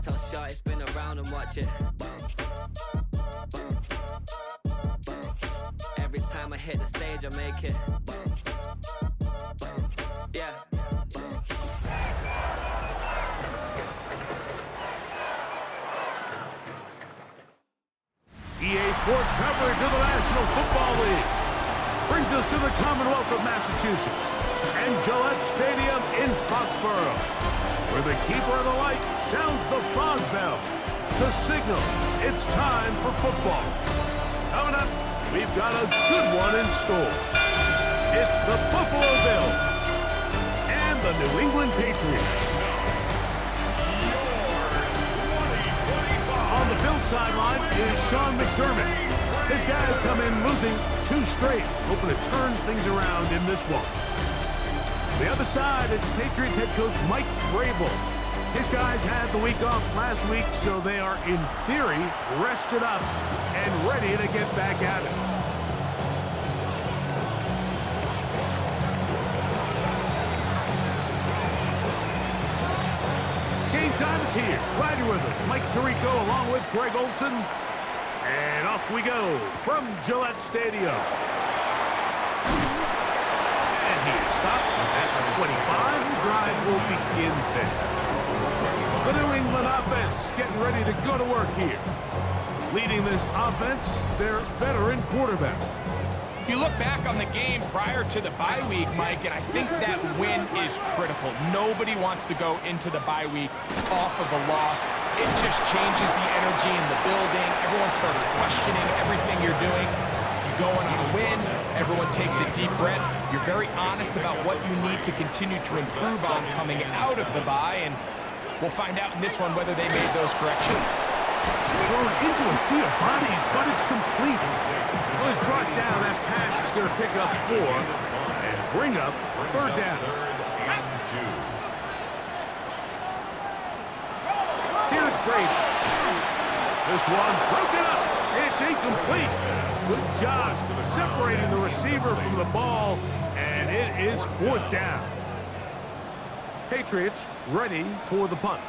Tell shot, spin around and watch it. Every time I hit the stage, I make it. Yeah. EA Sports coverage of the National Football League brings us to the Commonwealth of Massachusetts and Gillette Stadium in Foxborough, where the keeper of the light sounds the fog bell to signal it's time for football. Coming up, we've got a good one in store. It's the Buffalo Bills and the New England Patriots. On the Bills sideline is Sean McDermott. His guys come in losing 2 straight, hoping to turn things around in this one. The other side, it's Patriots head coach Mike Vrabel. His guys had the week off last week, so they are, in theory, rested up and ready to get back at it. Game time is here. Glad you're with us. Mike Tirico along with Greg Olson. And off we go from Gillette Stadium. And he is stopped at the 25. The drive will begin there. The New England offense getting ready to go to work here. Leading this offense, their veteran quarterback. You look back on the game prior to the bye week, Mike, and I think that win is critical. Nobody wants to go into the bye week off of a loss. It just changes the energy in the building. Everyone starts questioning everything you're doing. You go on a win, everyone takes a deep breath. You're very honest about what you need to continue to improve on coming out of the bye, and we'll find out in this one whether they made those corrections. Thrown into a sea of bodies, but it's complete. Well, he's brought down. That pass is going to pick up 4 and bring up 3rd down. Here's Brady. This one broken up. It's incomplete. Good job separating the receiver from the ball, and it is 4th down. Patriots ready for the punt.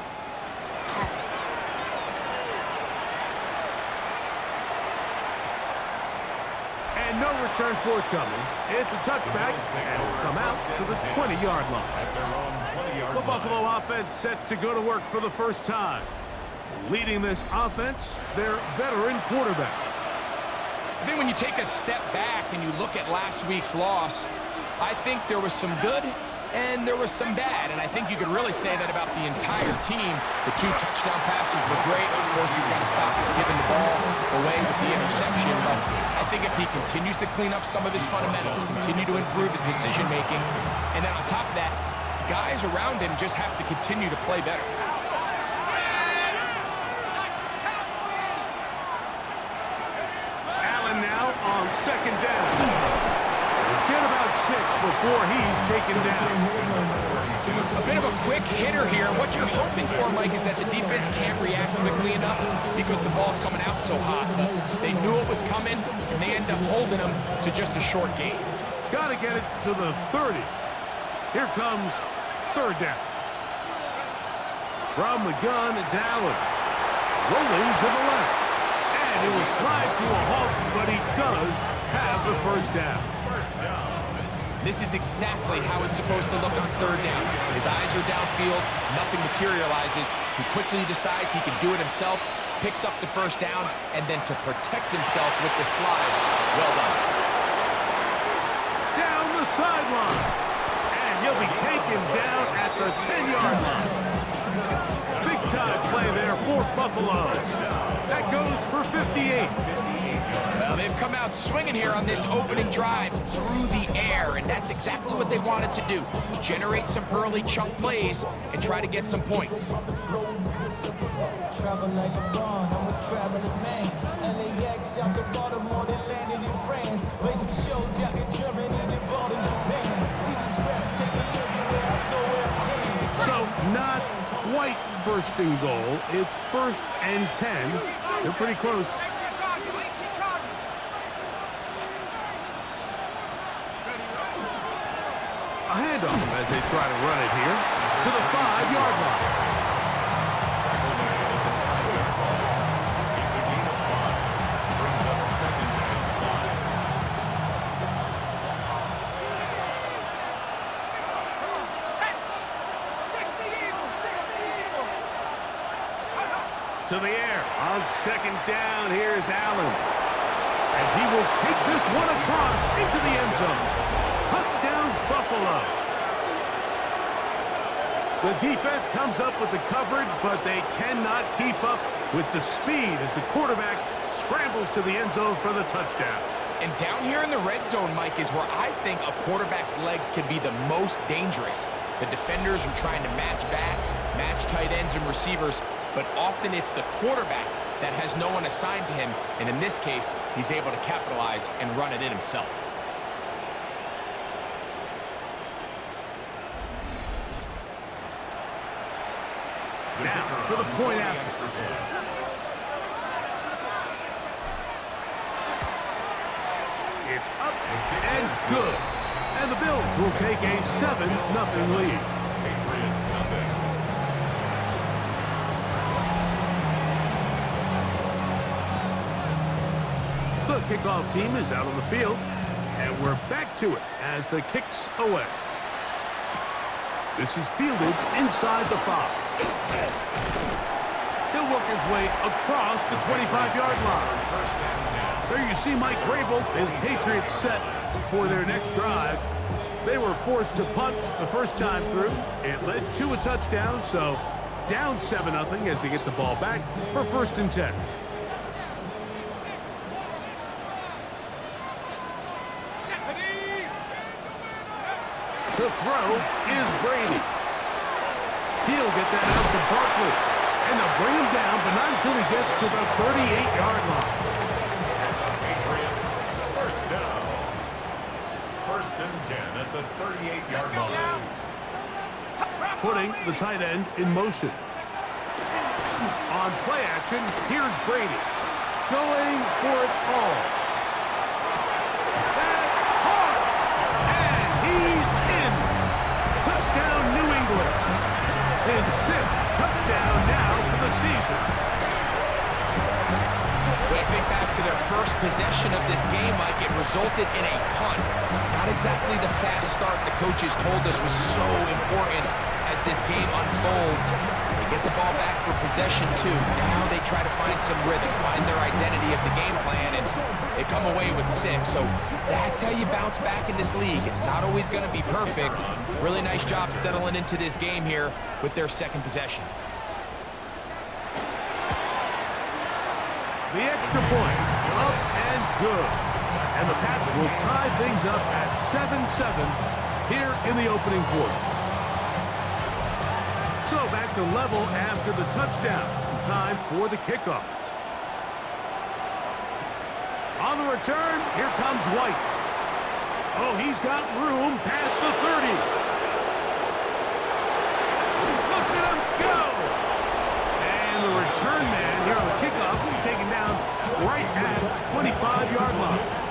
And no return forthcoming. It's a touchback, and will come out to the 20-yard line. The Buffalo offense set to go to work for the first time. Leading this offense, their veteran quarterback. I think when you take a step back and you look at last week's loss, I think there was some good and there was some bad, and I think you could really say that about the entire team. The 2 touchdown passes were great. Of course, he's got to stop giving the ball away with the interception, but I think if he continues to clean up some of his fundamentals, continue to improve his decision-making, and then on top of that, guys around him just have to continue to play better. Allen now on 2nd down. Get about 6 before he's taken down. A bit of a quick hitter here. What you're hoping for, Mike, is that the defense can't react quickly enough because the ball's coming out so hot. But they knew it was coming, and they end up holding them to just a short gain. Got to get it to the 30. Here comes 3rd down. From the gun, it's Allen. Rolling to the left. And it will slide to a halt, but he does have the 1st down. This is exactly how it's supposed to look on 3rd down. His eyes are downfield, nothing materializes. He quickly decides he can do it himself, picks up the 1st down, and then to protect himself with the slide. Well done. Down the sideline. And he'll be taken down at the 10-yard line. Big time play there for Buffalo. That goes for 58. Well, they've come out swinging here on this opening drive through the air, and that's exactly what they wanted to do. Generate some early chunk plays and try to get some points. So not quite 1st and goal. It's 1st and 10. They're pretty close. A handoff as they try to run it here to the 5-yard line. To the air. On second down, here's Allen. And he will take this one across into the end zone. Touchdown, Buffalo. The defense comes up with the coverage, but they cannot keep up with the speed as the quarterback scrambles to the end zone for the touchdown. And down here in the red zone, Mike, is where I think a quarterback's legs can be the most dangerous. The defenders are trying to match backs, match tight ends and receivers, but often it's the quarterback that has no one assigned to him, and in this case, he's able to capitalize and run it in himself. Now for the point after. It's up and good. And the Bills will take a 7-0 lead. Patriots nothing. The kickoff team is out on the field, and we're back to it as the kick's away. This is fielded inside the 5. He'll work his way across the 25-yard line. There you see Mike Vrabel, his Patriots set for their next drive. They were forced to punt the first time through. It led to a touchdown, so down 7-0 as they get the ball back for 1st and 10. To throw is Brady. He'll get that out to Barkley. And they'll bring him down, but not until he gets to the 38-yard line. Patriots, first down. 1st and 10 at the 38-yard line. Putting the tight end in motion. On play action, here's Brady. Going for it all. That's hard. And he's in. Touchdown, New England. His 6th touchdown now for the season. When I think back to their first possession of this game, Mike, it resulted in a punt. Not exactly the fast start the coaches told us was so important as this game unfolds. They get the ball back for possession 2. Now they try to find some rhythm, find their identity of the game plan, and they come away with 6. So that's how you bounce back in this league. It's not always going to be perfect. Really nice job settling into this game here with their 2nd possession. The extra point, up and good. And the Pats will tie things up at 7-7 here in the opening quarter. So back to level after the touchdown. Time for the kickoff. On the return, here comes White. Oh, he's got room past the 30. Look at him go! And the return man here on the kickoff will be taken down right at the 25-yard line.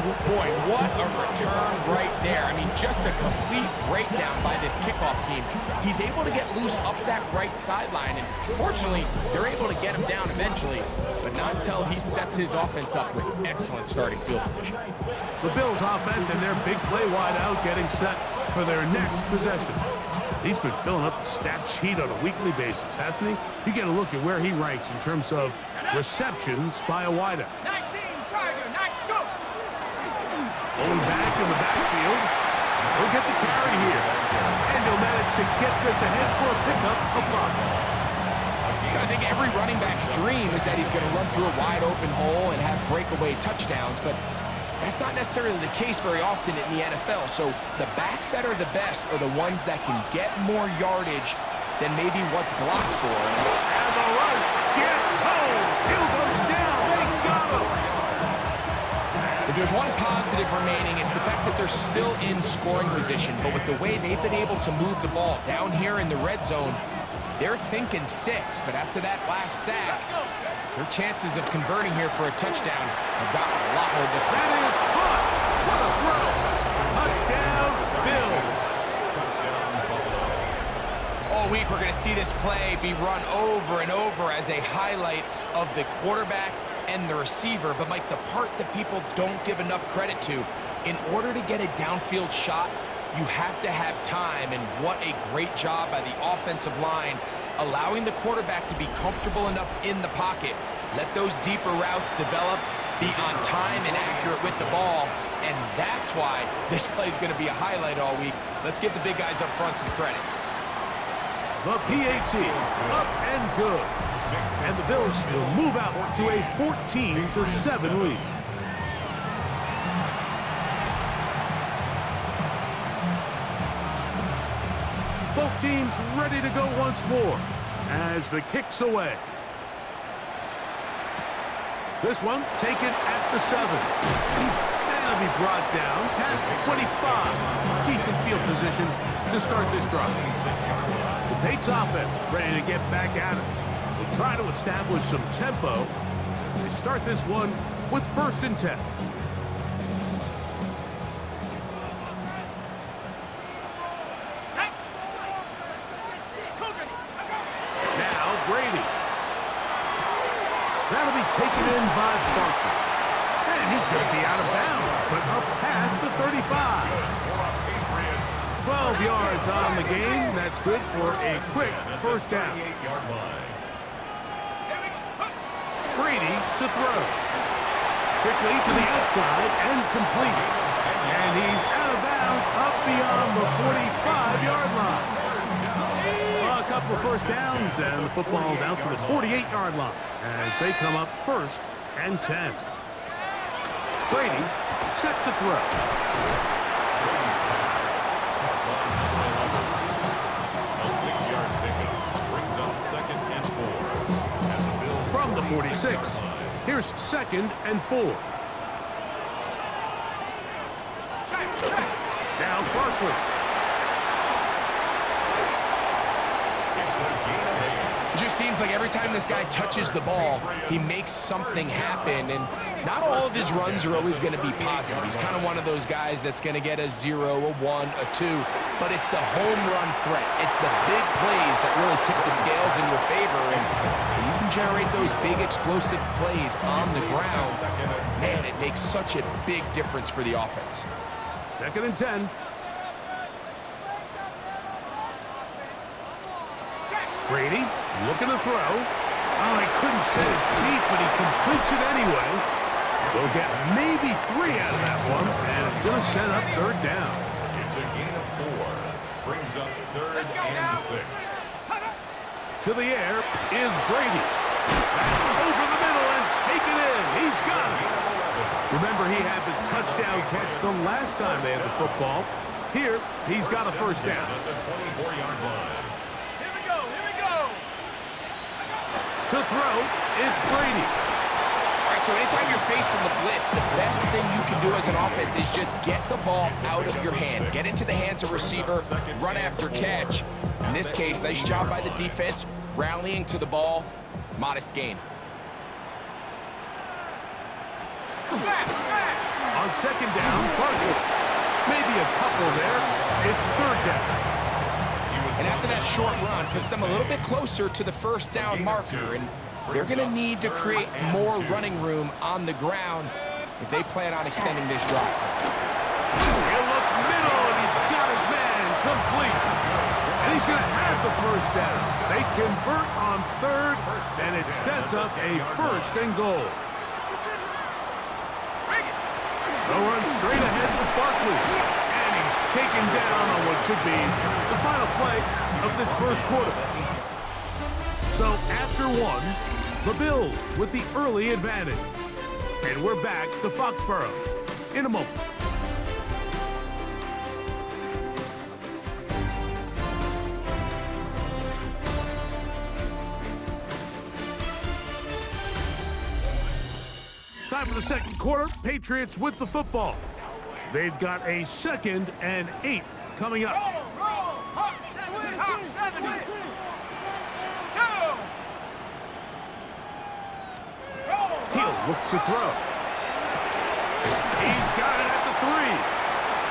Boy, what a return right there. I mean, just a complete breakdown by this kickoff team. He's able to get loose up that right sideline, and fortunately, they're able to get him down eventually, but not until he sets his offense up with excellent starting field position. The Bills' offense and their big play wide out getting set for their next possession. He's been filling up the stat sheet on a weekly basis, hasn't he? You get a look at where he ranks in terms of receptions by a wideout. 19, Tiger, nice, go! Going back in the backfield. He'll get the carry here. And he'll manage to get this ahead for a pickup of 5. I think every running back's dream is that he's going to run through a wide open hole and have breakaway touchdowns, but that's not necessarily the case very often in the NFL. So the backs that are the best are the ones that can get more yardage than maybe what's blocked for. And the rush gets home. He'll go down. They got him. If there's one positive remaining, it's the fact that they're still in scoring position. But with the way they've been able to move the ball down here in the red zone, they're thinking 6. But after that last sack, their chances of converting here for a touchdown have gotten a lot more difficult. That is caught. What a throw. Touchdown, Bills. All week we're going to see this play be run over and over as a highlight of the quarterback and the receiver. But, Mike, the part that people don't give enough credit to, in order to get a downfield shot, you have to have time, and what a great job by the offensive line allowing the quarterback to be comfortable enough in the pocket. Let those deeper routes develop, be on time and accurate with the ball, and that's why this play is going to be a highlight all week. Let's give the big guys up front some credit. The PAT up and good. And the Bills will move out to a 14-7 lead. Both teams ready to go once more as the kick's away. This one taken at the 7. And it'll be brought down past the 25. Decent field position to start this drive. The Patriots offense ready to get back at it. They'll try to establish some tempo as they start this one with 1st and 10. Now Brady. That'll be taken in by Barkley. And he's going to be out of bounds, but up past the 35. 12 yards on the game. That's good for a quick 1st down. Brady to throw. Quickly to the outside and complete. And he's out of bounds up beyond the 45-yard line. Well, a couple of 1st downs, and the football's out to the 48-yard line as they come up 1st and 10. Brady set to throw. From the 46, here's 2nd and 4. Now Barkley. It just seems like every time this guy touches the ball, he makes something happen, and not all of his runs are always going to be positive. He's kind of one of those guys that's going to get a 0, a 1, a 2, but it's the home run threat. It's the big plays that really tip the scales in your favor, and when you can generate those big explosive plays on the ground, man, it makes such a big difference for the offense. 2nd and 10. Brady looking to throw. Oh, he couldn't set his feet, but he completes it anyway. They'll get maybe 3 out of that one, and it's going to set up 3rd down. It's a gain of 4. Brings up 3rd and 6. To the air is Brady. Back over the middle and take it in. He's got it. Remember, he had the touchdown catch the last time they had the football. Here, he's got a 1st down. At the 24-yard line. To throw, it's Brady. All right, so anytime you're facing the blitz, the best thing you can do as an offense is just get the ball out of your hand. Get into the hands of receiver, run after catch. In this case, nice job by the defense, rallying to the ball. Modest gain. On 2nd down, Barkley. Maybe a couple there. It's 3rd down. And after that short run, puts them a little bit closer to the 1st down marker, and they're going to need to create more running room on the ground if they plan on extending this drive. He'll look middle, and he's got his man complete. And he's going to have the 1st down. They convert on 3rd, and it sets up a 1st and goal. They'll run straight ahead with Barkley. Taken down on what should be the final play of this 1st quarter. So after 1, the Bills with the early advantage. And we're back to Foxborough in a moment. Time for the 2nd quarter. Patriots with the football. They've got a 2nd and 8 coming up. He'll look to throw. He's got it at the 3.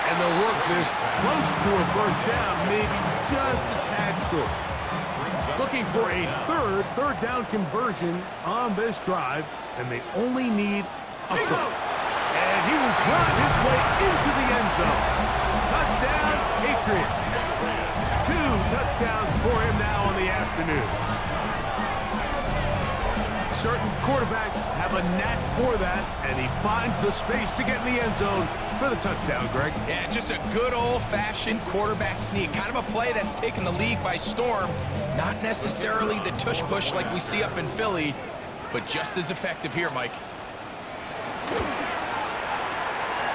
And they'll work this close to a 1st down, maybe just a tad short. Looking for a 3rd down conversion on this drive, and they only need a 4th. And he will drive his way into the end zone. Touchdown, Patriots. 2 touchdowns for him now on the afternoon. afternoon. Certain quarterbacks have a knack for that, and he finds the space to get in the end zone for the touchdown, Greg. Yeah, just a good old-fashioned quarterback sneak. Kind of a play that's taken the league by storm. Not necessarily the tush-push like we see up in Philly, but just as effective here, Mike.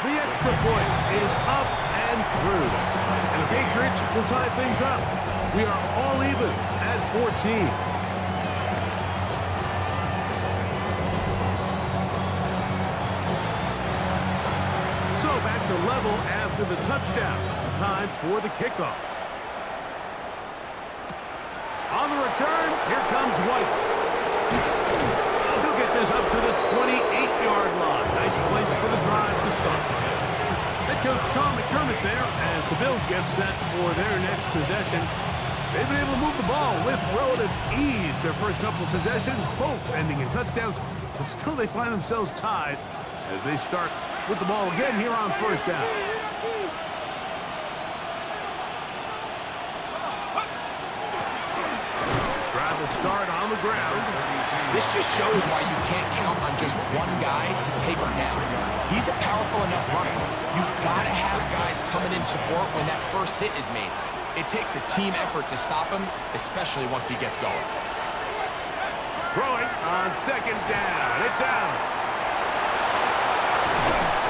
The extra point is up and through. And the Patriots will tie things up. We are all even at 14. So back to level after the touchdown. Time for the kickoff. On the return, here comes White. He'll get this up to the 28-yard line. Nice place for the drive to start. Head coach Sean McDermott there as the Bills get set for their next possession. They've been able to move the ball with relative ease. Their first couple of possessions, both ending in touchdowns, but still they find themselves tied as they start with the ball again here on first down. Drive will start on the ground. This just shows why you can't count on just one guy to take him down. He's a powerful enough runner. You've got to have guys coming in support when that first hit is made. It takes a team effort to stop him, especially once he gets going. Throwing on second down. It's out.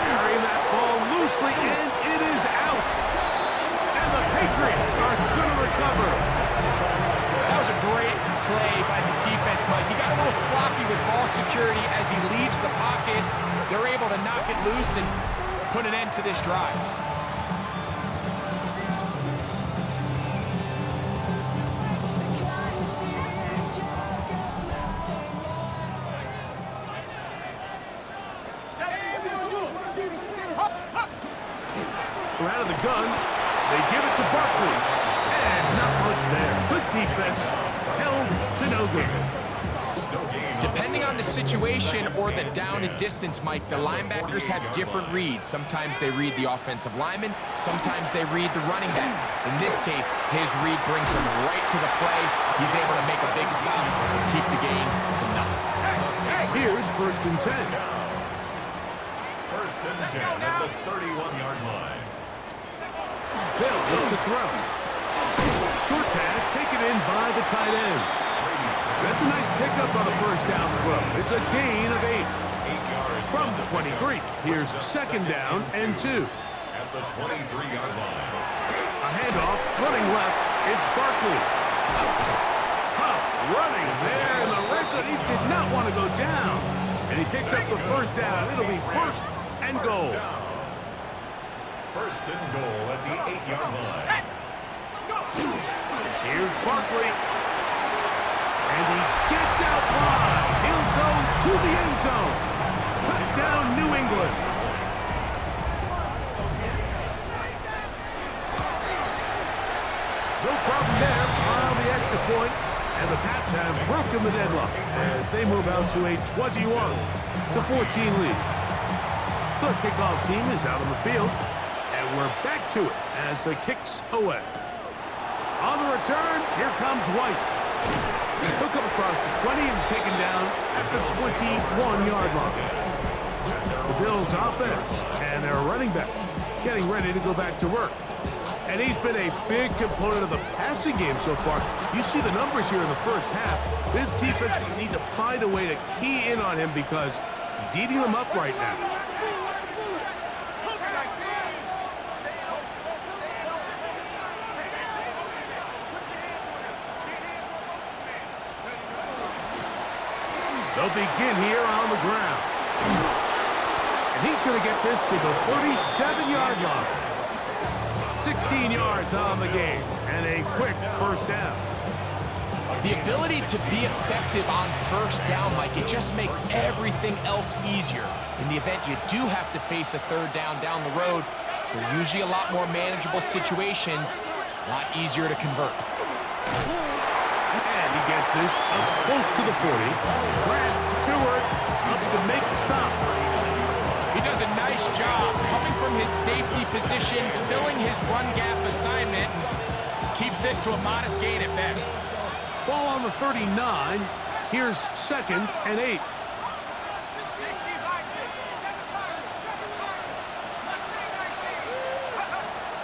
Carrying that ball loosely, and it is out. And the Patriots are going to recover. That was a great play by the defense, Mike. He got a little sloppy with ball security as he leaves the pocket. They're able to knock it loose and put an end to this drive. We're out of the gun. They give it to Barkley. And not much there. Good defense. Held to no gain. Depending on the situation or the down and distance, Mike, the linebackers have different reads. Sometimes they read the offensive lineman. Sometimes they read the running back. In this case, his read brings him right to the play. He's able to make a big stop and keep the gain to nothing. Here's first and 10. First and 10 at the 31-yard line. Bill looks to throw. Short pass taken in by the tight end. That's a nice pickup on the first down throw. It's a gain of 8. 8 yards. From the 23, here's second down and 2. At the 23-yard line. A handoff, running left, it's Barkley. Tough running there in the red zone. He did not want to go down. And he picks up the first down. It'll be first and goal. First and goal at the 8-yard line. Here's Barkley. And he gets out wide. He'll go to the end zone. Touchdown, New England. No problem there on the extra point. And the Pats have broken the deadlock as they move out to a 21-14 lead. The kickoff team is out on the field. And we're back to it as the kick's away. On the return, here comes White. He'll come across the 20 and taken down at the 21-yard line. The Bills' offense and their running back getting ready to go back to work. And he's been a big component of the passing game so far. You see the numbers here in the first half. This defense will need to find a way to key in on him because he's eating them up right now. They'll begin here on the ground. And he's going to get this to the 37-yard line. 16 yards on the game and a quick first down. The ability to be effective on first down, Mike, it just makes everything else easier. In the event you do have to face a third down the road, they're usually a lot more manageable situations, a lot easier to convert. And he gets this up close to the 40. Brad Stewart up to make the stop. He does a nice job coming from his safety position, filling his run gap assignment, keeps this to a modest gain at best. Ball on the 39. Here's 2nd and 8.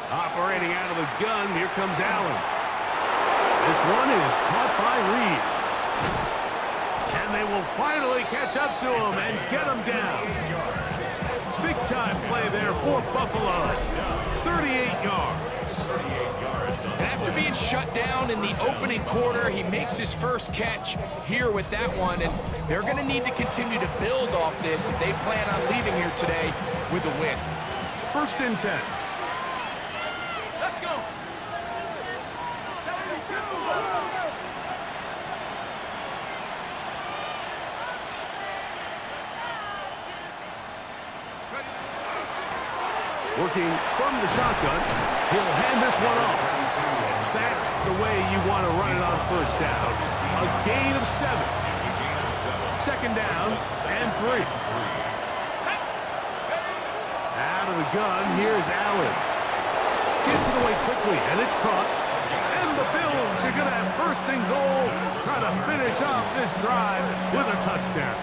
Operating out of the gun, here comes Allen. This one is caught by Reed. And they will finally catch up to him and get him down. Big time play there for Buffalo. 38 yards. And after being shut down in the opening quarter, he makes his first catch here with that one. And they're going to need to continue to build off this if they plan on leaving here today with a win. 1st and 10. Working from the shotgun, he'll hand this one off. That's the way you want to run it on 1st down. A gain of 7. 2nd down and 3. Out of the gun, here's Allen. Gets it away quickly, and it's caught. And the Bills are going to have 1st and goal, trying to finish off this drive with a touchdown.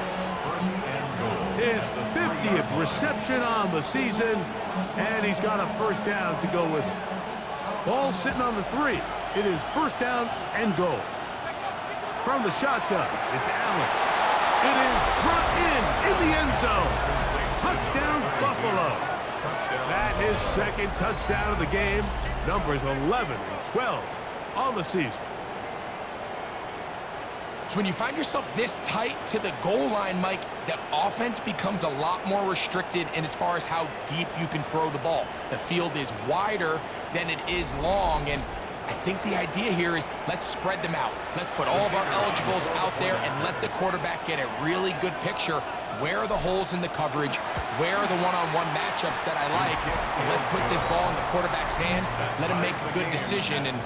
His 50th reception on the season, and he's got a 1st down to go with it. Ball sitting on the 3. It is 1st down and goal. From the shotgun, it's Allen. It is brought in the end zone. Touchdown, Buffalo. That is 2nd touchdown of the game. Numbers 11 and 12 on the season. So when you find yourself this tight to the goal line, Mike, the offense becomes a lot more restricted in as far as how deep you can throw the ball. The field is wider than it is long, and I think the idea here is let's spread them out. Let's put all of our eligibles out there and let the quarterback get a really good picture. Where are the holes in the coverage? Where are the one-on-one matchups that I like? And let's put this ball in the quarterback's hand, let him make a good decision, and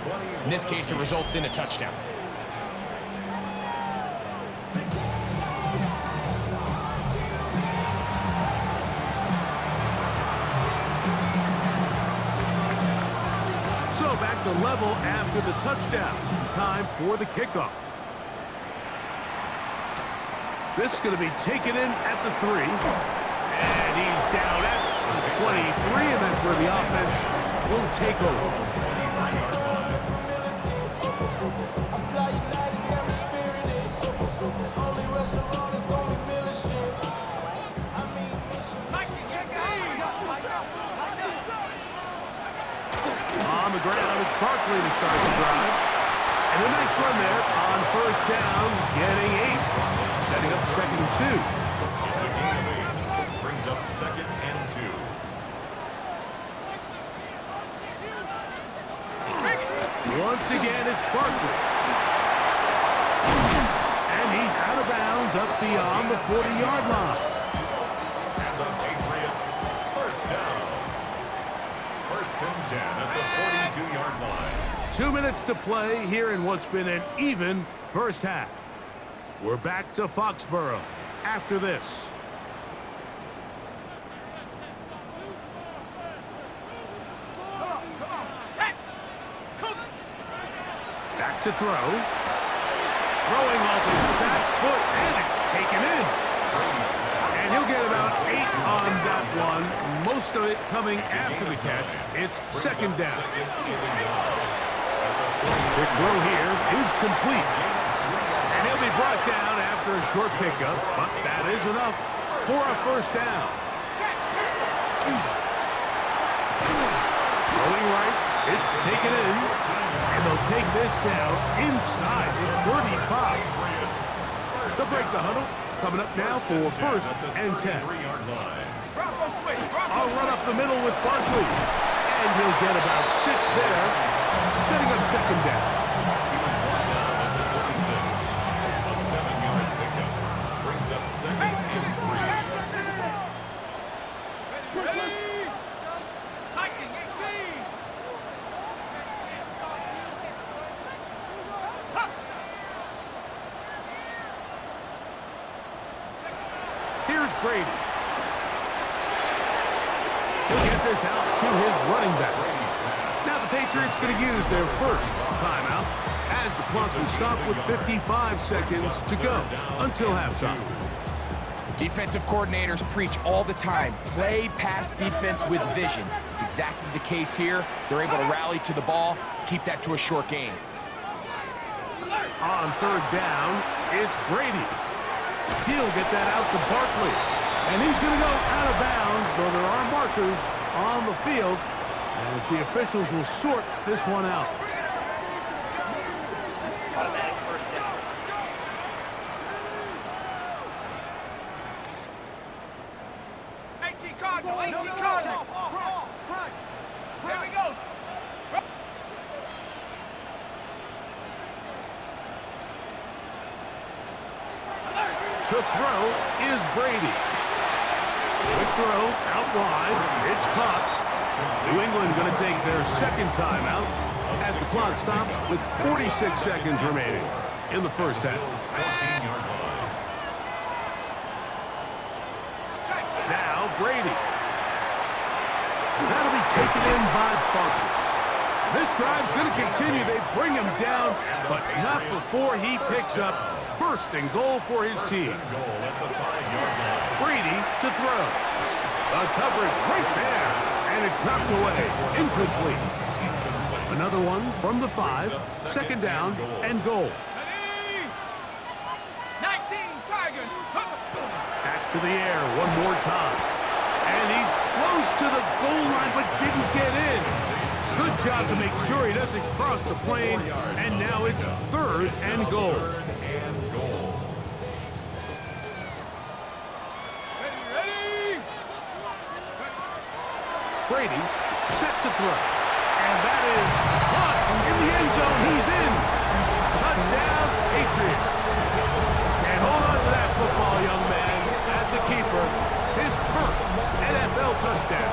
in this case, it results in a touchdown. Back to level after the touchdown. Time for the kickoff. This is going to be taken in at the 3. And he's down at the 23, and that's where the offense will take over. On the ground, it's Barkley to start the drive. And a nice run there on 1st down, getting 8. Setting up 2nd and 2. It's a gain of 8. Brings up 2nd and 2. Once again, it's Barkley. And he's out of bounds up beyond the 40-yard line. And the Patriots, 1st down. 1st and 10 at the 42-yard line. 2 minutes to play here in what's been an even 1st half. We're back to Foxborough after this. Back to throw. Throwing off his back foot, and it's taken in. And he'll get about 8 on that one. Most of it coming after the catch. It's 2nd down. The throw here is complete. And he'll be brought down after a short pickup, but that is enough for a 1st down. Throwing right, it's taken in. And they'll take this down inside the 35. They'll break the huddle. Coming up now for 1st and 10. I'll run up the middle with Barkley. And he'll get about 6 there. Setting up 2nd down. He was brought down at the 26. A 7-yard pickup. Brings up 2nd and 3. Here's Brady. He'll get this out to his running back. Now the Patriots going to use their first timeout as the clock will stop with 55 seconds to go until halftime. Defensive coordinators preach all the time, play pass defense with vision. It's exactly the case here. They're able to rally to the ball, keep that to a short game. On third down, it's Brady. He'll get that out to Barkley. And he's going to go out of bounds, though there are markers on the field as the officials will sort this one out. Automatic first down. 18 Cardinal, 18 Cardinal. Here we go. To throw is Brady. Quick throw out wide. It's caught. New England going to take their second timeout as the clock stops with 46 seconds remaining in the first half. 14-yard line. Now Brady. That'll be taken in by Barkley. This drive's going to continue. They bring him down, but not before he picks up first and goal for his team. Goal at the 5-yard line. Brady to throw. The coverage right there, and it's knocked away. Incomplete. Another one from the 5. Second down and goal. 19 Tigers. Back to the air one more time. And he's close to the goal line, but didn't get in. Good job to make sure he doesn't cross the plane. And now it's third and goal. Brady set to throw. And that is caught in the end zone. He's in. Touchdown, Patriots. And hold on to that football, young man. That's a keeper. His first NFL touchdown.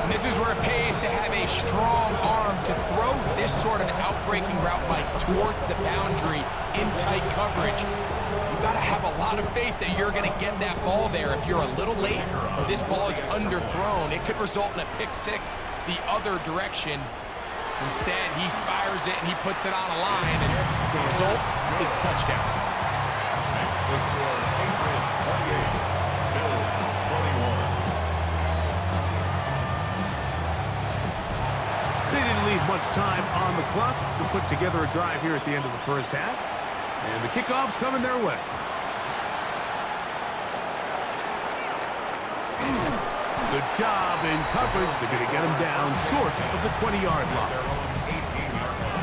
And this is where it pays to have a strong arm to throw this sort of outbreaking route like towards the boundary in tight coverage. You've got to have a lot of faith that you're going to get that ball there. If you're a little late or this ball is underthrown, it could result in a pick six the other direction. Instead, he fires it and he puts it on a line, and the result is a touchdown. Next, the score, Patriots 28, Bills 21. They didn't leave much time on the clock to put together a drive here at the end of the first half. And the kickoff's coming their way. Good job in coverage. They're going to get him down short of the 20-yard line. Their own 18-yard line.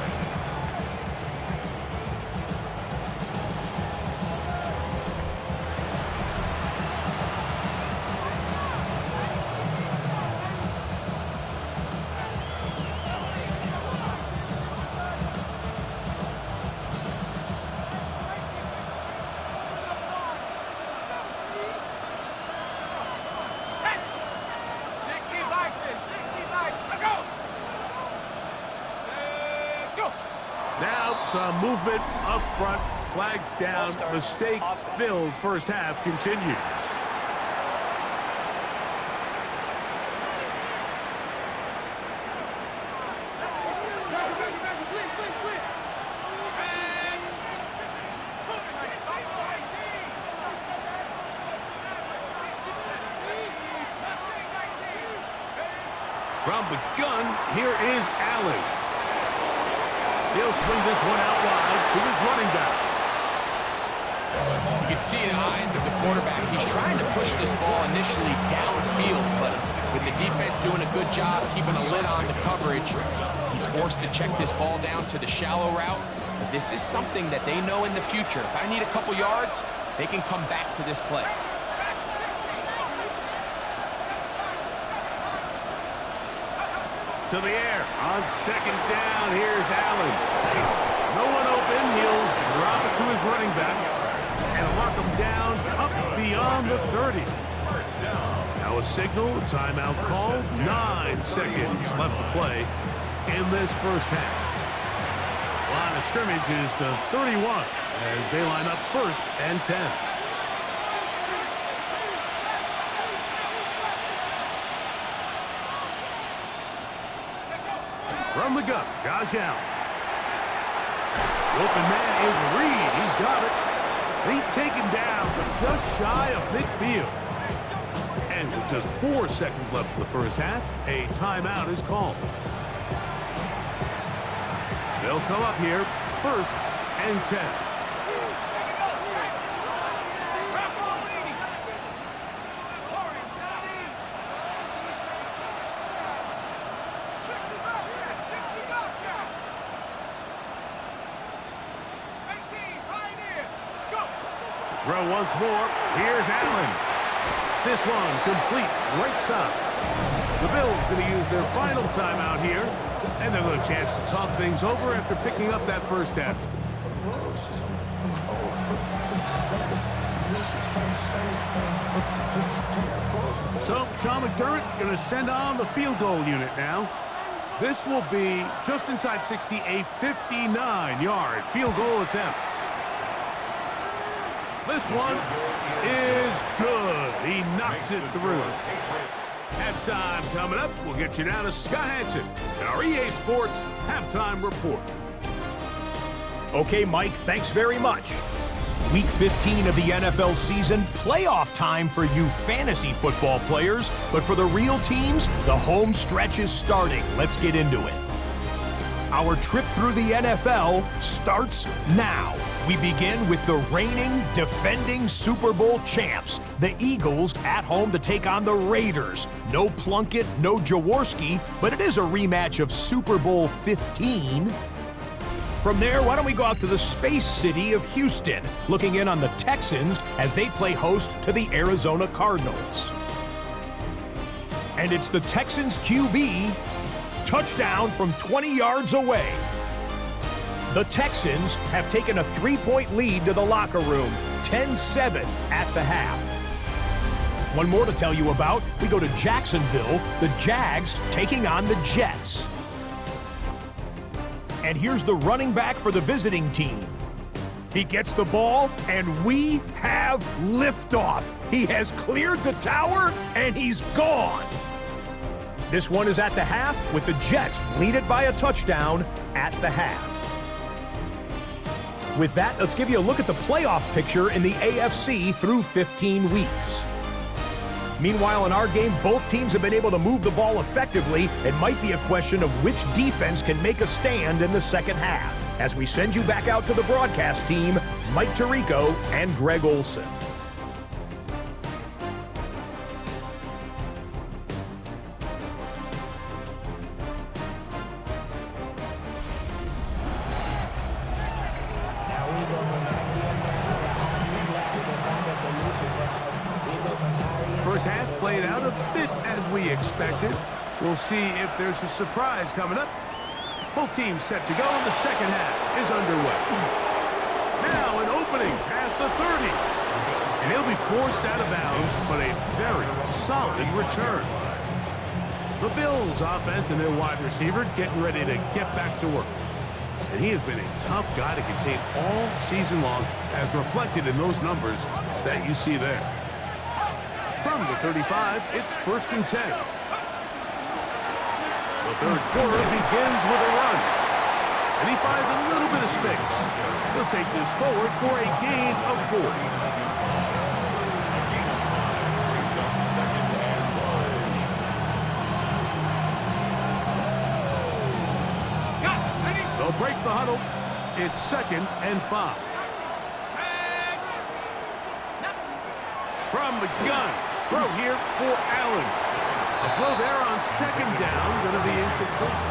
Now some movement up front, flags down, mistake-filled first half continues. From the gun, here is Allen. He'll swing this one out wide to his running back. You can see in the eyes of the quarterback, he's trying to push this ball initially downfield, but with the defense doing a good job keeping a lid on the coverage, he's forced to check this ball down to the shallow route. But this is something that they know in the future. If I need a couple yards, they can come back to this play. To the air on second down. Here's Allen. No one open. He'll drop it to his running back and lock him down up beyond the 30. Now a signal, a timeout call. 9 seconds left to play in this first half. Line of scrimmage is the 31 as they line up first and 10. From the gun, Josh Allen. The open man is Reed. He's got it. He's taken down, but just shy of midfield. And with just 4 seconds left in the first half, a timeout is called. They'll come up here, 1st and 10. Throw once more. Here's Allen. This one complete right side. The Bills going to use their final timeout here, and they'll have a chance to talk things over after picking up that first down. So Sean McDermott going to send on the field goal unit now. This will be just inside 60, a 59-yard field goal attempt. This one is good. He knocks it through. Halftime coming up. We'll get you down to Scott Hansen in our EA Sports Halftime Report. Okay, Mike, thanks very much. Week 15 of the NFL season, playoff time for you fantasy football players. But for the real teams, the home stretch is starting. Let's get into it. Our trip through the NFL starts now. We begin with the reigning, defending Super Bowl champs, the Eagles, at home to take on the Raiders. No Plunkett, no Jaworski, but it is a rematch of Super Bowl 15. From there, why don't we go out to the space city of Houston, looking in on the Texans as they play host to the Arizona Cardinals. And it's the Texans QB, touchdown from 20 yards away. The Texans have taken a 3-point lead to the locker room, 10-7 at the half. One more to tell you about. We go to Jacksonville, the Jags taking on the Jets. And here's the running back for the visiting team. He gets the ball, and we have liftoff. He has cleared the tower, and he's gone. This one is at the half, with the Jets lead it by a touchdown at the half. With that, let's give you a look at the playoff picture in the AFC through 15 weeks. Meanwhile, in our game, both teams have been able to move the ball effectively. It might be a question of which defense can make a stand in the second half. As we send you back out to the broadcast team, Mike Tirico and Greg Olson. First half played out a bit as we expected. We'll see if there's a surprise coming up. Both teams set to go, and the second half is underway. Now an opening past the 30. And he'll be forced out of bounds, but a very solid return. The Bills offense and their wide receiver getting ready to get back to work. And he has been a tough guy to contain all season long, as reflected in those numbers that you see there. From the 35, it's 1st and 10. The third quarter begins with a run. And he finds a little bit of space. He'll take this forward for a gain of 4. They'll break the huddle. It's 2nd and 5. From the gun. Throw here for Allen. A throw there on 2nd down, going to be incomplete.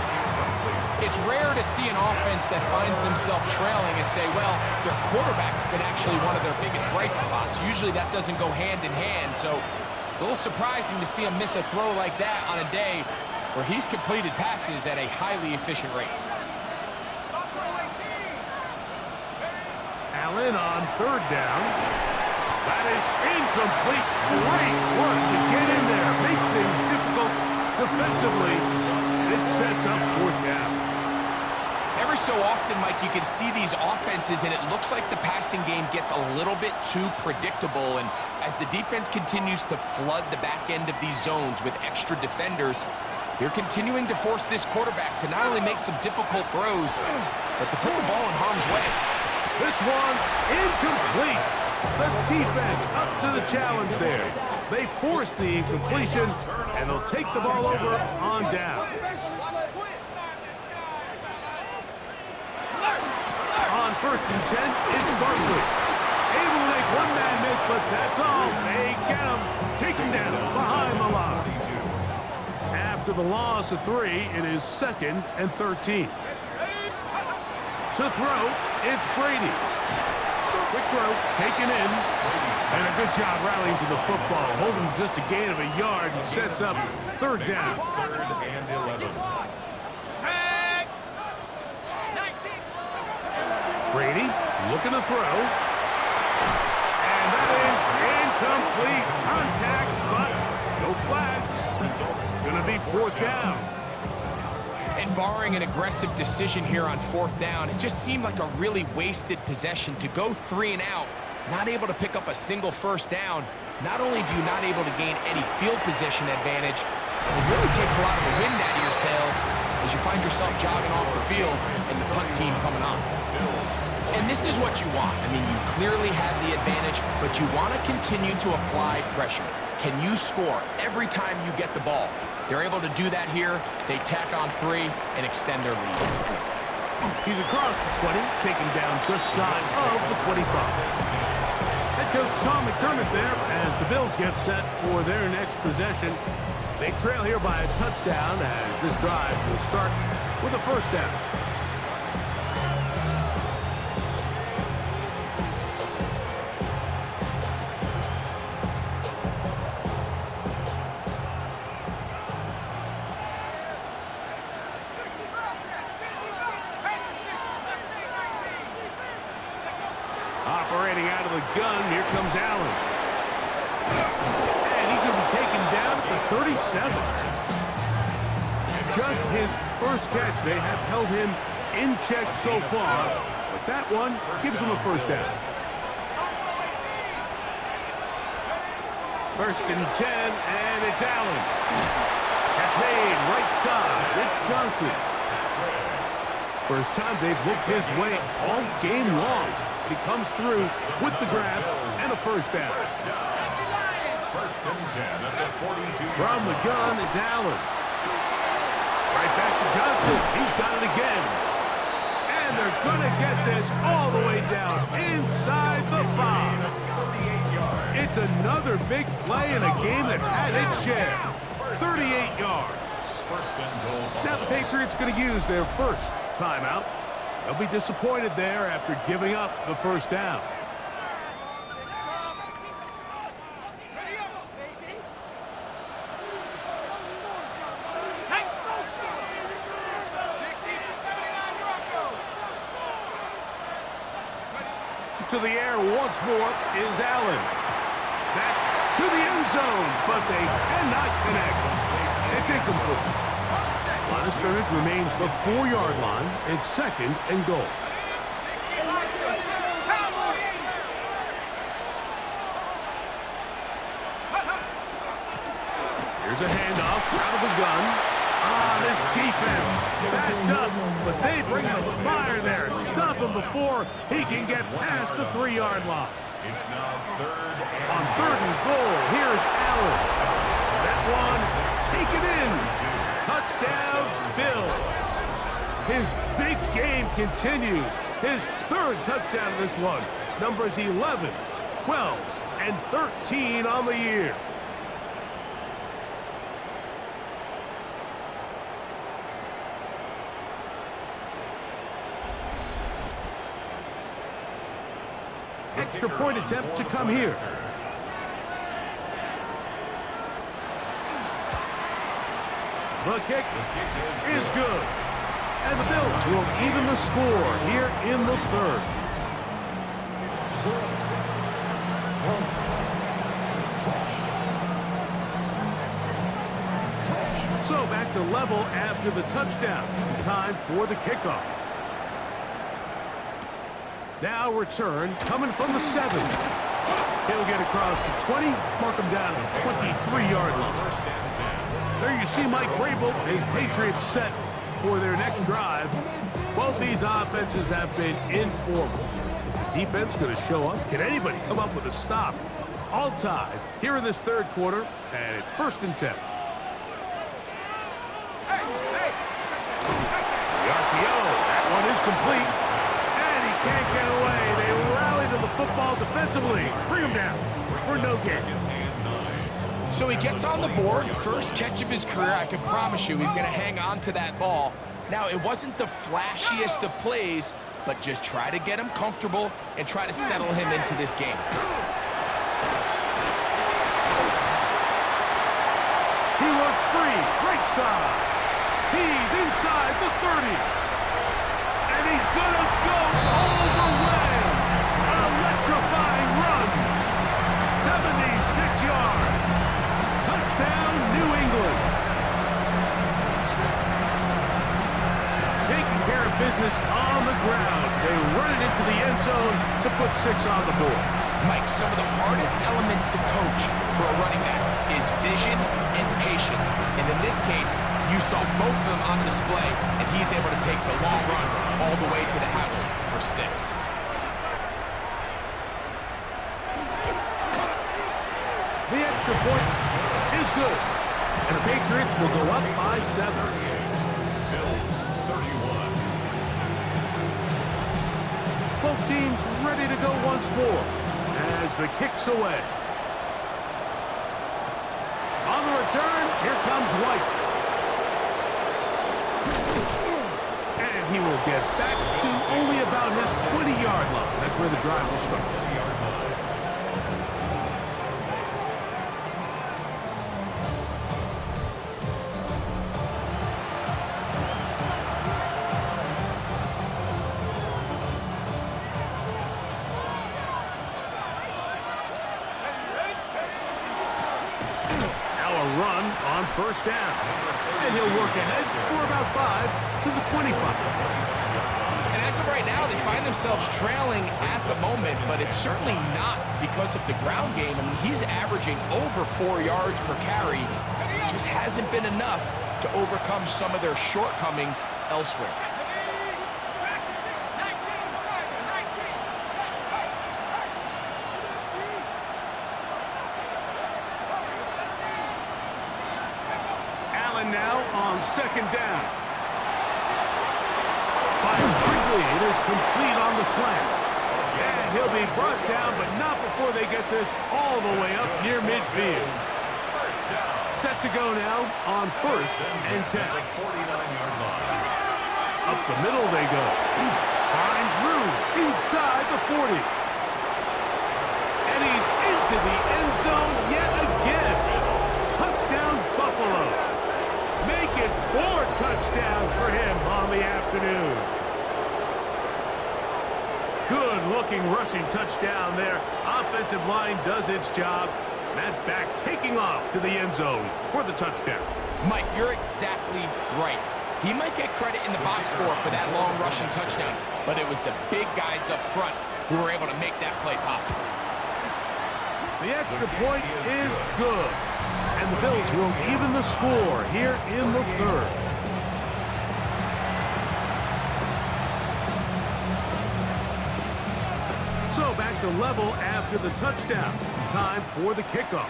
It's rare to see an offense that finds themselves trailing and say, well, their quarterback's been actually one of their biggest bright spots. Usually that doesn't go hand in hand, so it's a little surprising to see him miss a throw like that on a day where he's completed passes at a highly efficient rate. Allen on 3rd down. That is incomplete. Great work to get in there, make things difficult defensively. It sets up 4th down. Every so often, Mike, you can see these offenses, and it looks like the passing game gets a little bit too predictable. And as the defense continues to flood the back end of these zones with extra defenders, They're continuing to force this quarterback to not only make some difficult throws, but to put the ball in harm's way. This one incomplete. The defense up to the challenge there. They force the incompletion, and they'll take the ball over on down. On 1st and 10, it's Barkley. Able to make one man miss, but that's all. They get him. Take him down behind the line. After the loss of 3, it is 2nd and 13. To throw, it's Brady. Quick throw, taken in. And a good job rallying to the football. Holding just a gain of a yard and sets up 3rd down. 3rd and 11. Brady looking to throw. And that is incomplete. Contact, but no flags. It's going to be 4th down. And barring an aggressive decision here on 4th down, it just seemed like a really wasted possession to go 3 and out, not able to pick up a single 1st down. Not only do you not able to gain any field position advantage, it really takes a lot of the wind out of your sails as you find yourself jogging off the field and the punt team coming on. And this is what you want. I mean, you clearly have the advantage, but you want to continue to apply pressure. Can you score every time you get the ball? They're able to do that here. They tack on 3 and extend their lead. He's across the 20, taken down just shy of the 25. Head coach Sean McDermott there as the Bills get set for their next possession. They trail here by a touchdown as this drive will start with a 1st down. Operating out of the gun, here comes Allen. And he's going to be taken down at the 37. Just his 1st catch. They have held him in check so far, but that one gives him a 1st down. 1st and 10, and it's Allen. Catch made, right side. It's Johnson. First time they've looked his way all game long. He comes through with the grab and a 1st down. 1st and 10 at the 42. From the gun, it's Allen. Right back to Johnson. He's got it again. And they're going to get this all the way down inside the 5. It's another big play in a game that's had its share. 38 yards. Now the Patriots going to use their 1st timeout. They'll be disappointed there after giving up the 1st down. To the air once more is Allen. That's to the end zone, but they cannot connect. It's incomplete. Line of scrimmage remains the 4-yard line. It's 2nd and goal. Here's a handoff out of the gun. This defense backed up, but they bring the fire there. Stop him before he can get past the 3-yard line. It's now 3rd and On 3rd and goal, here's Allen. That one taken in. Touchdown, Bills. His big game continues. His 3rd touchdown of this one. Numbers 11, 12, and 13 on the year. Extra point attempt to come here. The kick is good. And the Bills will even the score here in the 3rd. So back to level after the touchdown. Time for the kickoff. Now return coming from the 7. He'll get across the 20, mark him down at the 23-yard line. There you see Mike Vrabel, his Patriots set for their next drive. Both these offenses have been informal. Is the defense going to show up? Can anybody come up with a stop? All tied here in this third quarter, and it's 1st and 10. The RPO, that one is complete, and he can't get away. They rally to the football defensively. Bring him down for no gain. So he gets on the board, first catch of his career. I can promise you he's going to hang on to that ball. Now, it wasn't the flashiest of plays, but just try to get him comfortable and try to settle him into this game. He looks free, right side. He's inside the 30. And he's going to go all the way. Electrifying run. 76 yards. Touchdown, New England. Taking care of business on the ground. They run it into the end zone to put 6 on the board. Mike, some of the hardest elements to coach for a running back is vision and patience. And in this case, you saw both of them on display, and he's able to take the long run all the way to the house for 6. The extra point is good. And the Patriots will go up by 7. Bills 31. Both teams ready to go once more as the kick's away. On the return, here comes White. And he will get back to only about his 20-yard line. That's where the drive will start. Run on 1st down. And he'll work ahead for about 5 to the 25. And as of right now, they find themselves trailing at the moment, but it's certainly not because of the ground game. I mean, he's averaging over 4 yards per carry. It just hasn't been enough to overcome some of their shortcomings elsewhere. Now on 2nd down. Fires quickly. It is complete on the slant. And he'll be brought down, but not before they get this all the way up near midfield. Set to go now on 1st and 10. 49-yard line. Up the middle they go. Finds room inside the 40. And he's into the end zone yet again. Touchdown, Buffalo. Make it 4 touchdowns for him on the afternoon. Good-looking rushing touchdown there. Offensive line does its job. That back taking off to the end zone for the touchdown. Mike, you're exactly right. He might get credit in the box score for that long rushing touchdown, but it was the big guys up front who were able to make that play possible. The extra point is good. And the Bills will even the score here in the 3rd. So back to level after the touchdown. Time for the kickoff.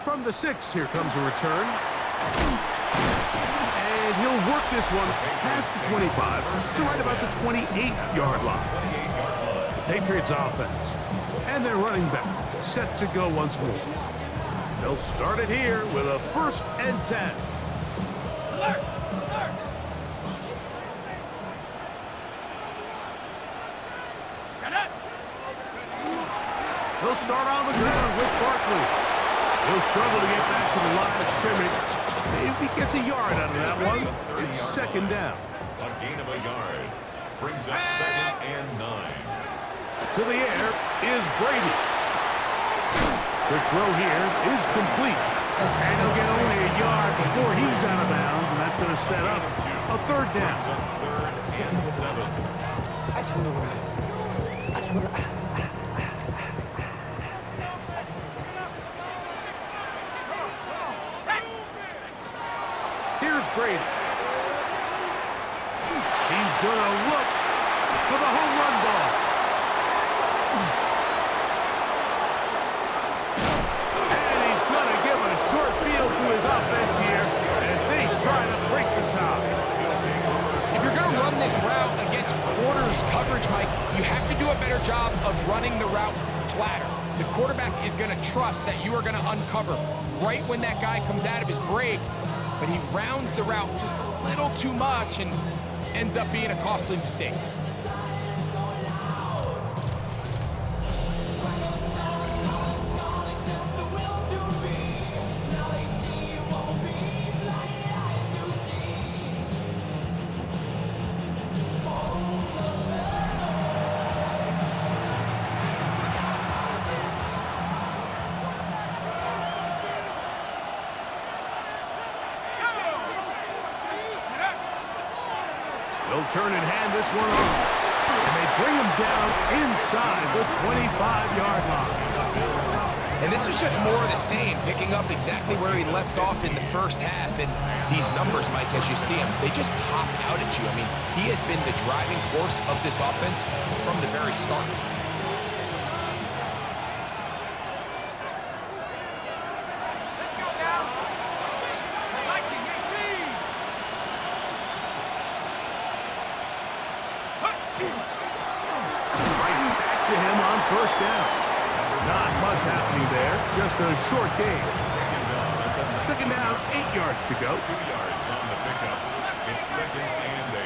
From the 6, here comes a return. And he'll work this one past the 25 to right about the 28-yard line. The Patriots offense and their running back set to go once more. They'll start it here with a 1st and 10. They'll start on the ground with Barkley. He'll struggle to get back to the line of scrimmage. Maybe gets a yard out of that one. It's 2nd down. A gain of a yard. Brings up 2nd and 9. To the air is Brady. Quick throw here is complete. And he'll get only a yard before he's out of bounds, and that's going to set up a 3rd down. 3rd and 7. Here's Brady. He's going to look for the home run ball. And he's going to give a short field to his offense here as they try to break the tie. If you're going to run this route against quarters coverage, Mike, you have to do a better job of running the route flatter. The quarterback is going to trust that you are going to uncover right when that guy comes out of his break, but he rounds the route just a little too much and ends up being a costly mistake. They'll turn and hand this one off. And they bring him down inside the 25-yard line. And this is just more of the same, picking up exactly where he left off in the first half. And these numbers, Mike, as you see him, they just pop out at you. I mean, he has been the driving force of this offense from the very start. Right back to him on first down. Not much happening there, just a short gain. Second down, 8 yards to go. 2 yards on the pickup. It's second and 8.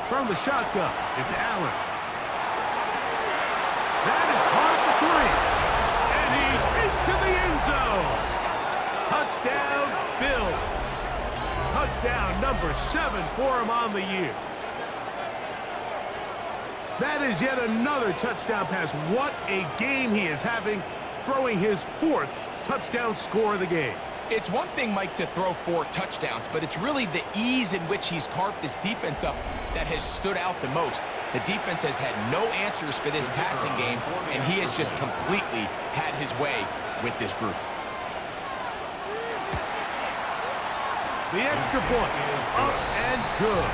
From the shotgun, it's Allen. That is caught for 3. And he's into the end zone. Touchdown, number 7 for him on the year. That is yet another touchdown pass. What a game he is having, throwing his 4th touchdown score of the game. It's one thing, Mike, to throw 4 touchdowns, but it's really the ease in which he's carved this defense up that has stood out the most. The defense has had no answers for this passing game, and he has just completely had his way with this group. The extra point is up and good.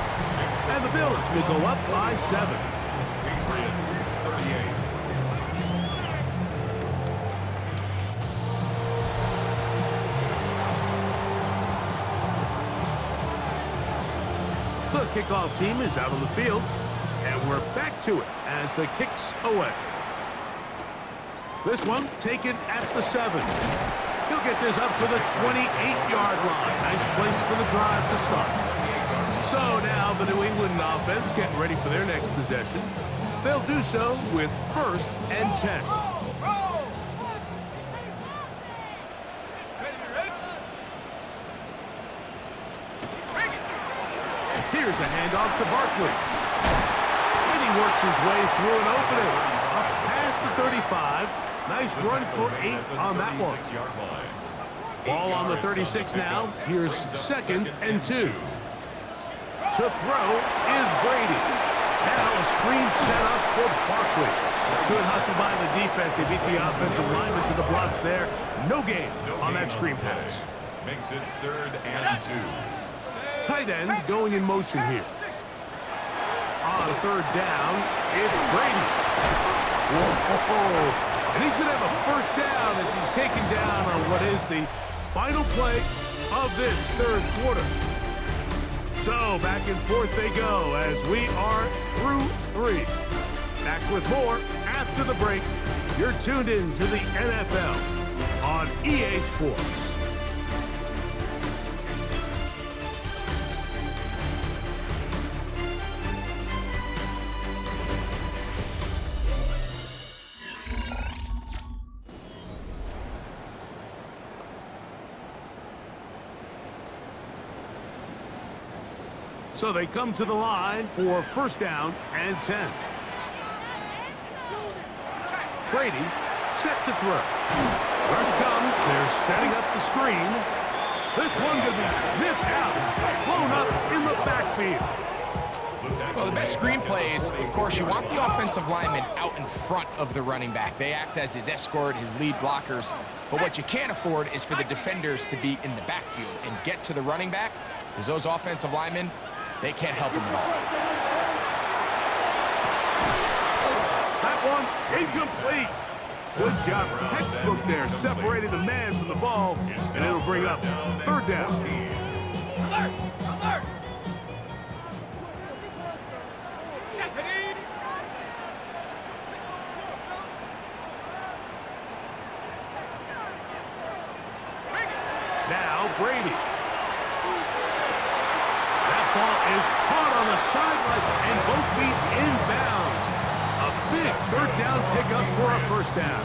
And the Bills will go up by 7. Patriots 38. The kickoff team is out on the field, and we're back to it as the kick's away. This one taken at the 7. He'll get this up to the 28-yard line. Nice place for the drive to start. So now the New England offense getting ready for their next possession. They'll do so with 1st and 10. Here's a handoff to Barkley. And he works his way through an opening. Up past the 35. Nice run for 8 on that one. Ball on the 36 now. Here's 2nd and 2. To throw is Brady. Now a screen set up for Barkley. Good hustle by the defense. They beat the offensive lineman to the blocks there. No gain on that screen pass. Makes it 3rd and 2. Tight end going in motion here. On 3rd down, it's Brady. Whoa. And he's going to have a 1st down as he's taken down on what is the final play of this 3rd quarter. So back and forth they go as we are through 3. Back with more after the break. You're tuned in to the NFL on EA Sports. So they come to the line for 1st down and 10. Brady, set to throw. Rush comes. They're setting up the screen. This one could be sniffed out, blown up in the backfield. Well, the best screenplay is, of course, you want the offensive lineman out in front of the running back. They act as his escort, his lead blockers. But what you can't afford is for the defenders to be in the backfield and get to the running back, because those offensive linemen, they can't help him at all. That one incomplete. Good job, textbook there, separating the man from the ball, and it'll bring up third down. Alert! Alert! Now Brady. That ball is caught on the sideline, and both feet inbounds. A big third down pickup for a first down.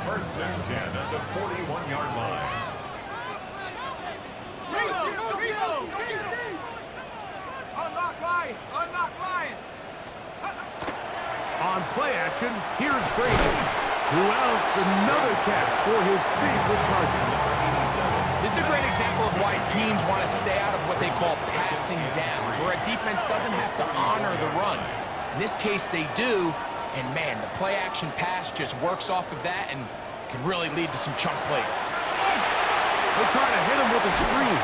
First and 10 at the 41-yard line. Unlock line! Unlock line! On play action, here's Brady, who outs another catch for his favorite target. This is a great example of why teams want to stay out of what they call passing downs, where a defense doesn't have to honor the run. In this case, they do, and man, the play-action pass just works off of that and can really lead to some chunk plays. They're trying to hit him with a screen,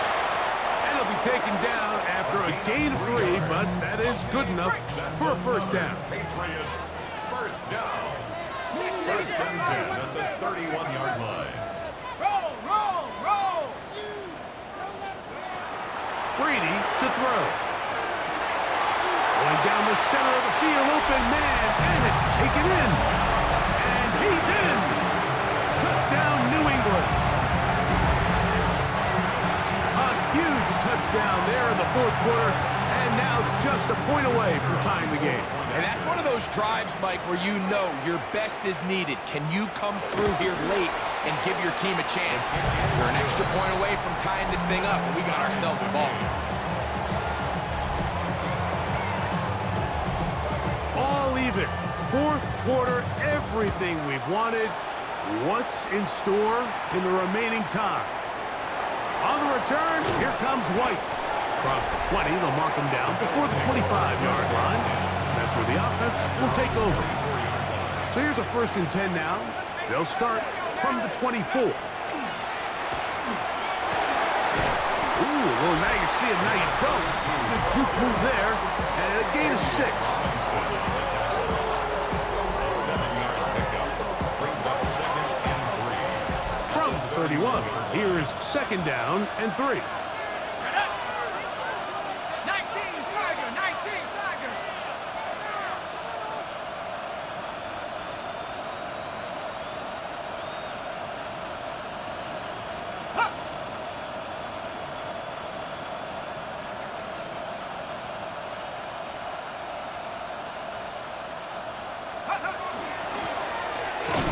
and he'll be taken down after a gain of 3, but that is good enough for a first down. Patriots, first down. First and 10 at the 31-yard line. Roll, roll, roll! Brady to throw. Going down the center of the field, open man, and it's taken in. And he's in. Touchdown, New England. A huge touchdown there in the fourth quarter, and now just a point away from tying the game. And that's one of those drives, Mike, where you know your best is needed. Can you come through here late and give your team a chance? We're an extra point away from tying this thing up, and we got ourselves a ball. All even. Fourth quarter, everything we've wanted. What's in store in the remaining time? On the return, here comes White. Across the 20, they'll mark him down before the 25-yard line. That's where the offense will take over. So here's a first and 10 now. They'll start from the 24. Ooh, well, now you see him, now you don't. Good juke move there, and a gain of 6. 7-yard pickup brings up second and 3. From the 31, here's second down and 3. 19, Tiger!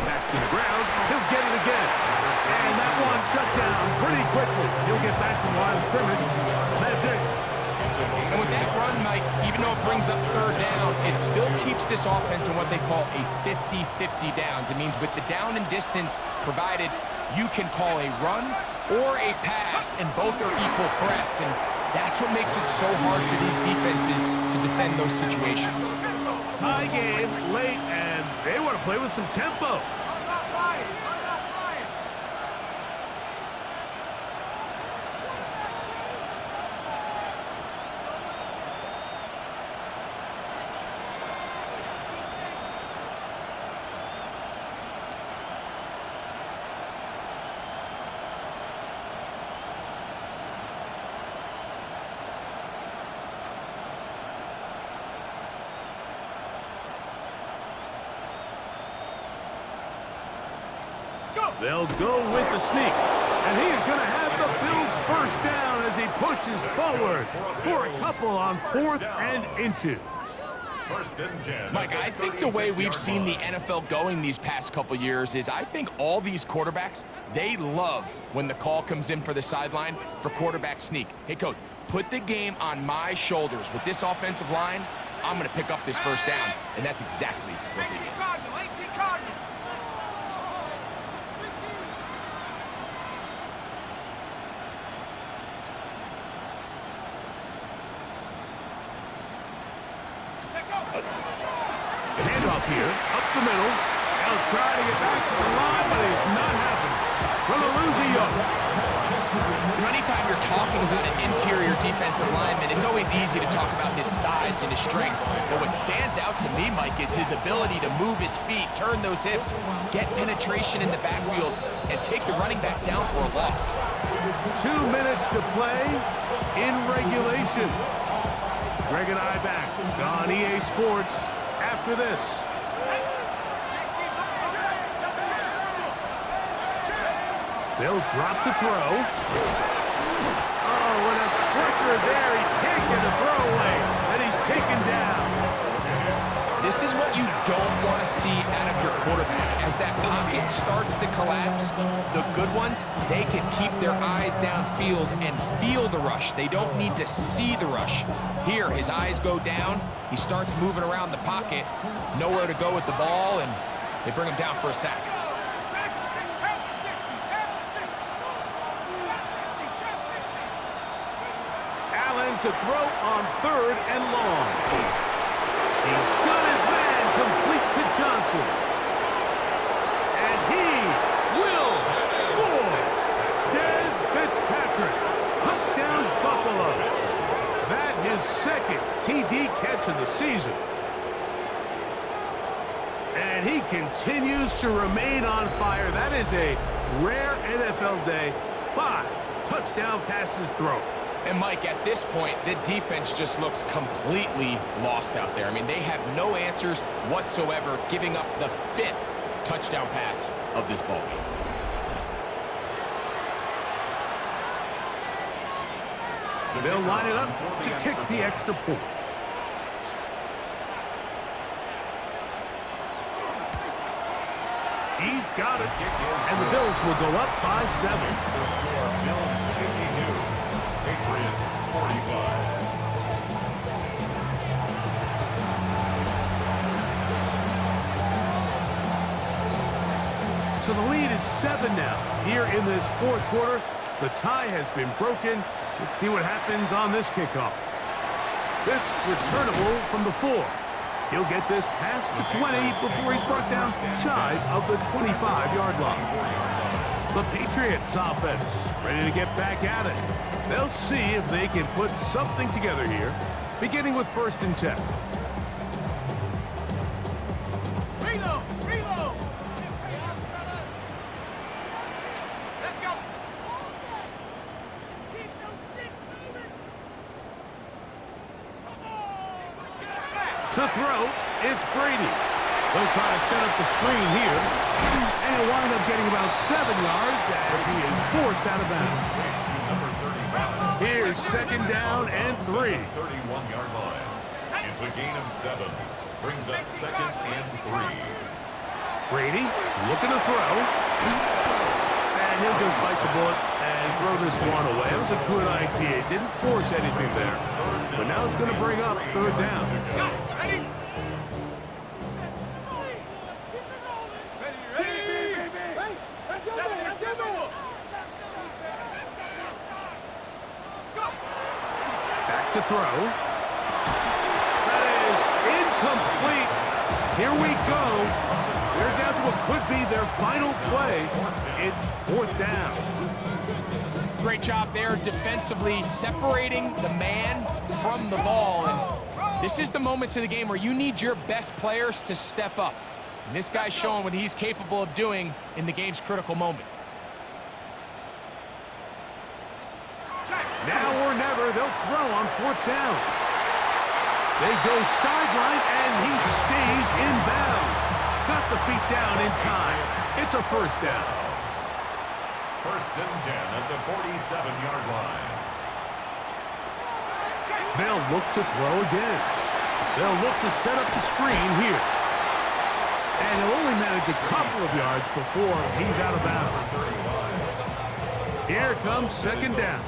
Back to the ground. He'll get it again. And that one shut down pretty quickly. He'll get back to the line of scrimmage. That's it. And with that run, Mike, even though it brings up third down, it still keeps this offense in what they call a 50-50 downs. It means with the down and distance provided, you can call a run or a pass, and both are equal threats. And that's what makes it so hard for these defenses to defend those situations. Tie game, late, and they want to play with some tempo. They'll go with the sneak. And he is going to have the Bills first down as he pushes forward for a couple on 4th and inches. First and 10. Mike, I think the way we've seen the NFL going these past couple years is I think all these quarterbacks, they love when the call comes in for the sideline for quarterback sneak. Hey, Coach, put the game on my shoulders with this offensive line. I'm going to pick up this first down. And that's exactly what they did. Handoff here, up the middle. They'll try to get back to the line, but it's not happening. Gonna lose a yard. Anytime you're talking about an interior defensive lineman, it's always easy to talk about his size and his strength. But what stands out to me, Mike, is his ability to move his feet, turn those hips, get penetration in the backfield, and take the running back down for a loss. 2 minutes to play in regulation. Greg and I back on EA Sports after this. They'll drop to throw. Oh, and a pressure there. He can't get a throwaway, and he's taken down. This is what you don't want to see out of your quarterback. As that pocket starts to collapse, the good ones, they can keep their eyes downfield and feel the rush. They don't need to see the rush. Here, his eyes go down. He starts moving around the pocket. Nowhere to go with the ball, and they bring him down for a sack. To throw on 3rd and long. He's got his man complete to Johnson. And he will score. Des Fitzpatrick. Touchdown Buffalo. That his 2nd TD catch of the season. And he continues to remain on fire. That is a rare NFL day. 5 touchdown passes thrown. And, Mike, at this point, the defense just looks completely lost out there. I mean, they have no answers whatsoever, giving up the 5th touchdown pass of this ballgame. They'll line it up to kick the extra point. He's got it. And the Bills will go up by 7. The score, Bills 52. Patriots 45. So the lead is 7 now. Here in this 4th quarter, the tie has been broken. Let's see what happens on this kickoff. This returnable from the 4. He'll get this past the 20 before he's brought down shy of the 25-yard line. The Patriots offense ready to get back at it. They'll see if they can put something together here, beginning with 1st and 10. Reload! Reload! Let's go! To throw, it's Brady. They'll try to set up the screen here. And he'll wind up getting about 7 yards as he is forced out of bounds. Here's 2nd down and 3. 31-yard line. It's a gain of 7. Brings up 2nd and 3. Brady looking to throw. And he'll just bite the bullet and throw this one away. It was a good idea. Didn't force anything there. But now it's going to bring up 3rd down. Ready? Back to throw. That is incomplete. Here we go. They're down to what could be their final play. It's 4th down. Great job there defensively, separating the man from the ball. And this is the moments of the game where you need your best players to step up. And this guy's showing what he's capable of doing in the game's critical moment. Now or never, they'll throw on 4th down. They go sideline, and he stays in bounds. Got the feet down in time. It's a 1st down. 1st and 10 at the 47-yard line. They'll look to throw again. They'll look to set up the screen here. And he'll only manage a couple of yards before he's out of bounds. Here comes 2nd down.